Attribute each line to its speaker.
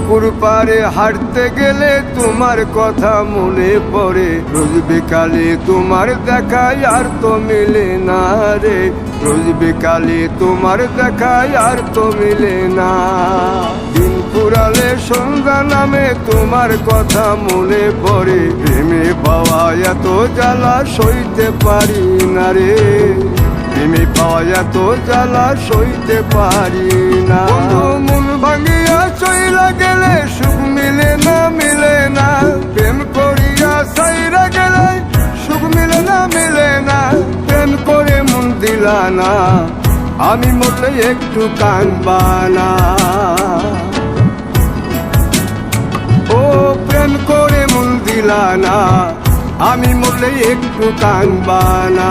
Speaker 1: পুকুর পাড়ে হাঁটতে গেলে তোমার কথা মনে পড়ে, রোজ বিকালে তোমার দেখায় আর তো মিলে না রে, রোজ বিকালে তোমার দেখায় আর তো মিলে না। দিন ফুরালে সন্ধ্যা নামে তোমার কথা মনে পড়ে, প্রেমে পাওয়া এত জ্বালা সইতে পারি না রে, প্রেমে পাওয়া এত জ্বালা সইতে পারি না। মন ভাঙিয়া চইলা গেলে সুখ মিলে না, মিলে না, প্রেম করিয়া সাইরা গেলে সুখ মিলে না, মিলে না, প্রেম করে মন দিলা না, আমি মরলে একটু কাঁদবা না। ও প্রেম করে মন দিলা না, আমি মরলে একটু কাঁদবা না।